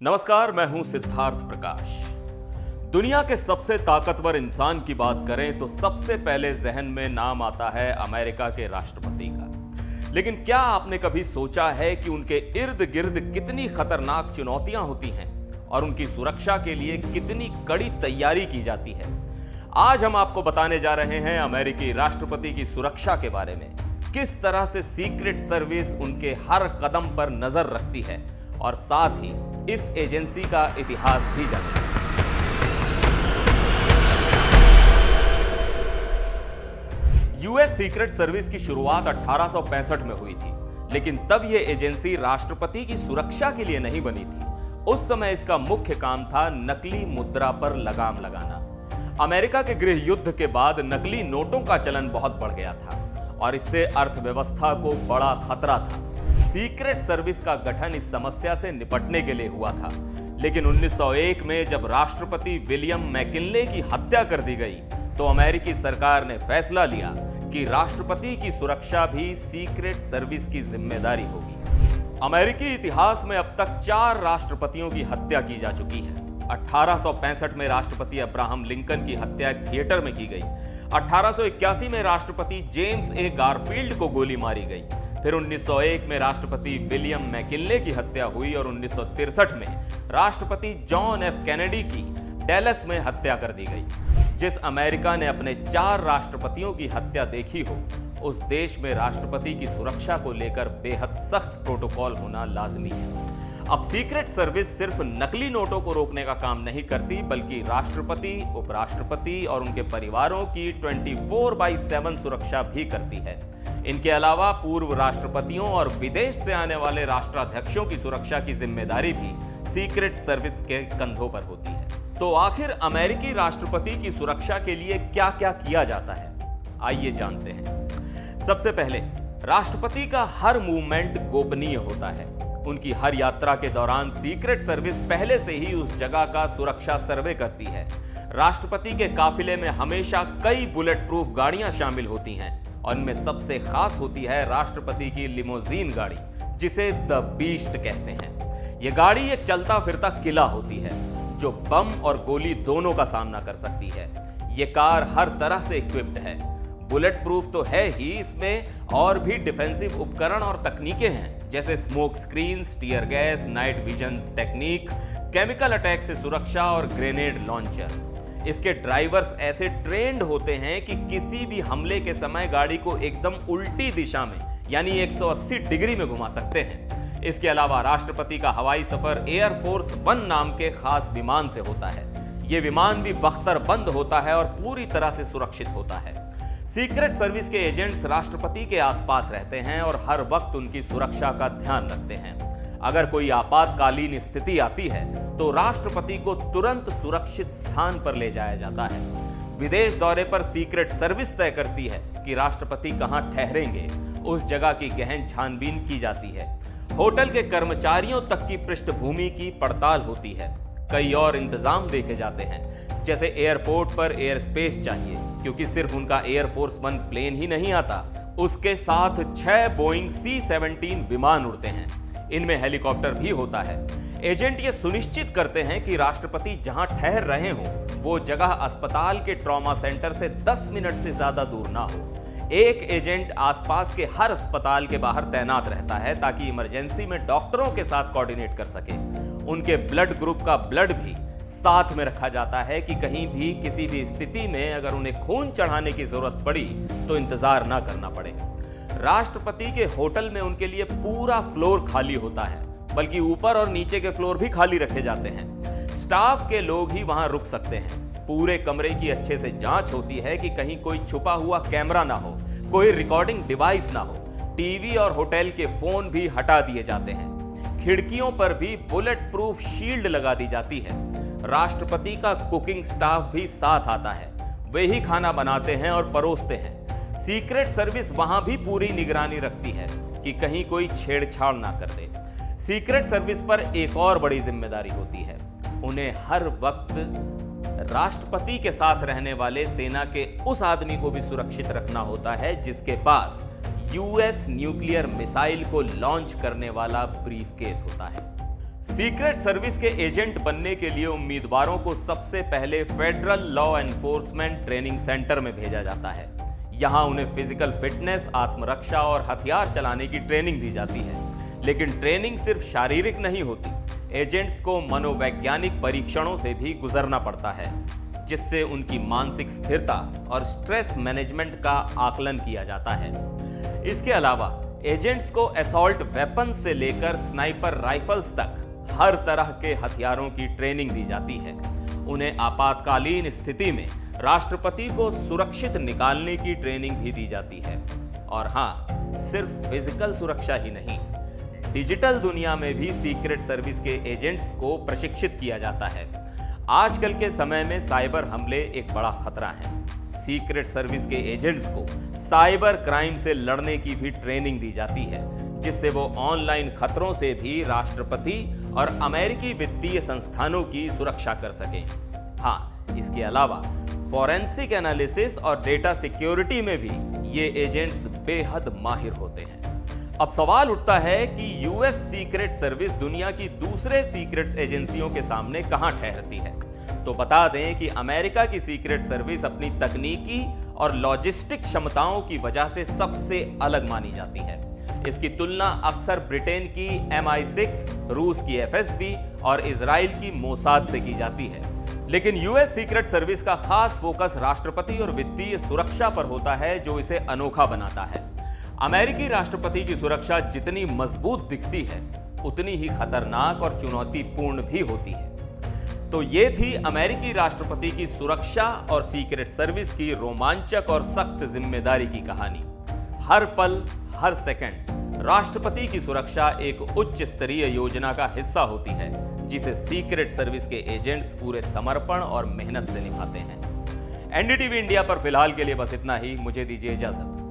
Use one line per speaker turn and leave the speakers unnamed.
नमस्कार, मैं हूं सिद्धार्थ प्रकाश। दुनिया के सबसे ताकतवर इंसान की बात करें तो सबसे पहले जहन में नाम आता है अमेरिका के राष्ट्रपति का। लेकिन क्या आपने कभी सोचा है कि उनके इर्द गिर्द कितनी खतरनाक चुनौतियां होती हैं और उनकी सुरक्षा के लिए कितनी कड़ी तैयारी की जाती है? आज हम आपको बताने जा रहे हैं अमेरिकी राष्ट्रपति की सुरक्षा के बारे में, किस तरह से सीक्रेट सर्विस उनके हर कदम पर नजर रखती है और साथ ही इस एजेंसी का इतिहास भी जानेंगे। यूएस सीक्रेट सर्विस की शुरुआत 1865 में हुई थी, लेकिन तब यह एजेंसी राष्ट्रपति की सुरक्षा के लिए नहीं बनी थी। उस समय इसका मुख्य काम था नकली मुद्रा पर लगाम लगाना। अमेरिका के गृह युद्ध के बाद नकली नोटों का चलन बहुत बढ़ गया था और इससे अर्थव्यवस्था को बड़ा खतरा था। सीक्रेट सर्विस का गठन इस समस्या से निपटने के लिए हुआ था, लेकिन 1901 में जब राष्ट्रपति विलियम मैकिनले की हत्या कर दी गई तो अमेरिकी सरकार ने फैसला लिया कि राष्ट्रपति की सुरक्षा भी सीक्रेट सर्विस की जिम्मेदारी होगी। अमेरिकी इतिहास में अब तक 4 राष्ट्रपतियों की हत्या की जा चुकी है। 1865 में राष्ट्रपति अब्राहम लिंकन की हत्या एक थिएटर में की गई। 1881 में राष्ट्रपति जेम्स ए गारफील्ड को गोली मारी गई। फिर 1901 में राष्ट्रपति विलियम मैकिनले की हत्या हुई और 1963 में राष्ट्रपति जॉन एफ कैनेडी की डैलस में हत्या कर दी गई। जिस अमेरिका ने अपने 4 राष्ट्रपतियों की हत्या देखी हो, उस देश में राष्ट्रपति की सुरक्षा को लेकर बेहद सख्त प्रोटोकॉल होना लाजमी है। अब सीक्रेट सर्विस सिर्फ नकली नोटों को रोकने का काम नहीं करती, बल्कि राष्ट्रपति, उपराष्ट्रपति और उनके परिवारों की 24/7 सुरक्षा भी करती है। इनके अलावा पूर्व राष्ट्रपतियों और विदेश से आने वाले राष्ट्राध्यक्षों की सुरक्षा की जिम्मेदारी भी सीक्रेट सर्विस के कंधों पर होती है। तो आखिर अमेरिकी राष्ट्रपति की सुरक्षा के लिए क्या-क्या किया जाता है, आइए जानते हैं। सबसे पहले, राष्ट्रपति का हर मूवमेंट गोपनीय होता है। उनकी हर यात्रा के दौरान सीक्रेट सर्विस पहले से ही उस जगह का सुरक्षा सर्वे करती है। राष्ट्रपति के काफिले में हमेशा कई बुलेट प्रूफ गाड़ियां शामिल होती हैं और इनमें सबसे खास होती है राष्ट्रपति की लिमोजीन गाड़ी, जिसे द बीस्ट कहते हैं। यह गाड़ी एक चलता फिरता किला होती है जो बम और गोली दोनों का सामना कर सकती है। यह कार हर तरह से इक्विप्ड है। बुलेट प्रूफ तो है ही, इसमें और भी डिफेंसिव उपकरण और तकनीकें हैं, जैसे smoke screen, tear gas, night vision technique, chemical attack से सुरक्षा और ग्रेनेड लॉन्चर। इसके ड्राइवर्स ऐसे ट्रेंड होते हैं कि किसी भी हमले के समय गाड़ी को एकदम उल्टी दिशा में यानी 180 डिग्री में घुमा सकते हैं। इसके अलावा राष्ट्रपति का हवाई सफर एयरफोर्स 1 नाम के खास विमान से होता है। यह विमान भी बख्तरबंद होता है और पूरी तरह से सुरक्षित होता है। सीक्रेट सर्विस के एजेंट्स राष्ट्रपति के आसपास रहते हैं और हर वक्त उनकी सुरक्षा का ध्यान रखते हैं। अगर कोई आपातकालीन स्थिति आती है तो राष्ट्रपति को तुरंत सुरक्षित स्थान पर ले जाया जाता है। विदेश दौरे पर सीक्रेट सर्विस तय करती है कि राष्ट्रपति कहां ठहरेंगे। उस जगह की गहन छानबीन की जाती है। होटल के कर्मचारियों तक की पृष्ठभूमि की पड़ताल होती है। कई और इंतजाम देखे जाते हैं, जैसे एयरपोर्ट पर एयर स्पेस चाहिए, क्योंकि सिर्फ उनका एयरफोर्स 1 प्लेन ही नहीं आता, उसके साथ 6 बोइंग C-17 विमान उड़ते हैं। इनमें हेलीकॉप्टर भी होता है। एजेंट ये सुनिश्चित करते हैं कि राष्ट्रपति जहां ठहर रहे हों वो जगह अस्पताल के ट्रॉमा सेंटर से 10 मिनट से ज्यादा दूर ना हो। एक एजेंट आसपास के हर अस्पताल के बाहर तैनात रहता है ताकि इमरजेंसी में डॉक्टरों के साथ कोऑर्डिनेट कर सके। उनके ब्लड ग्रुप का ब्लड भी साथ में रखा जाता है कि कहीं भी किसी भी स्थिति में अगर उन्हें खून चढ़ाने की जरूरत पड़ी तो इंतजार ना करना पड़े। राष्ट्रपति के होटल में उनके लिए पूरा फ्लोर खाली होता है, बल्कि ऊपर और नीचे के फ्लोर भी खाली रखे जाते हैं। स्टाफ के लोग ही वहां रुक सकते हैं। पूरे कमरे की अच्छे से जांच होती है कि कहीं कोई छुपा हुआ कैमरा ना हो, कोई रिकॉर्डिंग डिवाइस ना हो। टीवी और होटल के फोन भी हटा दिए जाते हैं। खिड़कियों पर भी बुलेट प्रूफ शील्ड लगा दी जाती है। राष्ट्रपति का कुकिंग स्टाफ भी साथ आता है। वे ही खाना बनाते हैं और परोसते हैं। सीक्रेट सर्विस वहां भी पूरी निगरानी रखती है कि कहीं कोई छेड़छाड़ ना कर दे। सीक्रेट सर्विस पर एक और बड़ी जिम्मेदारी होती है। उन्हें हर वक्त राष्ट्रपति के साथ रहने वाले सेना के उस आदमी को भी सुरक्षित रखना होता है जिसके पास यूएस न्यूक्लियर मिसाइल को लॉन्च करने वाला ब्रीफकेस होता है। सीक्रेट सर्विस के एजेंट बनने के लिए उम्मीदवारों को सबसे पहले federal law enforcement training centre में भेजा जाता है। यहां उन्हें फिजिकल फिटनेस, आत्मरक्षा और हथियार चलाने की ट्रेनिंग दी जाती है। लेकिन ट्रेनिंग सिर्फ शारीरिक नहीं होती, एजेंट्स को मनोवैज्ञानिक परीक्षणों से भी गुजरना पड़ता है, जिससे उनकी मानसिक स्थिरता और स्ट्रेस मैनेजमेंट का आकलन किया जाता है। इसके अलावा एजेंट्स को असॉल्ट वेपन से लेकर स्नाइपर राइफल्स तक हर तरह के हथियारों की ट्रेनिंग दी जाती है। उन्हें आपातकालीन स्थिति में राष्ट्रपति को सुरक्षित निकालने की ट्रेनिंग भी दी जाती है। और हां, सिर्फ फिजिकल सुरक्षा ही नहीं, डिजिटल दुनिया में भी सीक्रेट सर्विस के एजेंट्स को प्रशिक्षित किया जाता है। आजकल के समय में साइबर हमले एक बड़ा खतरा है। सीक्रेट सर्विस के एजेंट्स को साइबर क्राइम से लड़ने की भी ट्रेनिंग दी जाती है, जिससे वो ऑनलाइन खतरों से भी राष्ट्रपति और अमेरिकी वित्तीय संस्थानों की सुरक्षा कर सकें। हाँ, इसके अलावा फॉरेंसिक एनालिसिस और डेटा सिक्योरिटी में भी ये एजेंट्स बेहद माहिर होते हैं। अब सवाल उठता है कि यूएस सीक्रेट सर्विस दुनिया की दूसरे सीक्रेट एजेंसियों के सामने कहां ठहरती है। तो बता दें कि अमेरिका की सीक्रेट सर्विस अपनी तकनीकी और लॉजिस्टिक क्षमताओं की वजह से सबसे अलग मानी जाती है। इसकी तुलना अक्सर ब्रिटेन की MI6, रूस की FSB और इजराइल की मोसाद से की जाती है। लेकिन यूएस सीक्रेट सर्विस का खास फोकस राष्ट्रपति और वित्तीय सुरक्षा पर होता है, जो इसे अनोखा बनाता है। अमेरिकी राष्ट्रपति की सुरक्षा जितनी मजबूत दिखती है, उतनी ही खतरनाक और चुनौतीपूर्ण भी होती है। तो ये थी अमेरिकी राष्ट्रपति की सुरक्षा और सीक्रेट सर्विस की रोमांचक और सख्त जिम्मेदारी की कहानी। हर पल, हर सेकंड राष्ट्रपति की सुरक्षा एक उच्च स्तरीय योजना का हिस्सा होती है, जिसे सीक्रेट सर्विस के एजेंट्स पूरे समर्पण और मेहनत से निभाते हैं। एनडीटीवी इंडिया पर फिलहाल के लिए बस इतना ही। मुझे दीजिए इजाजत।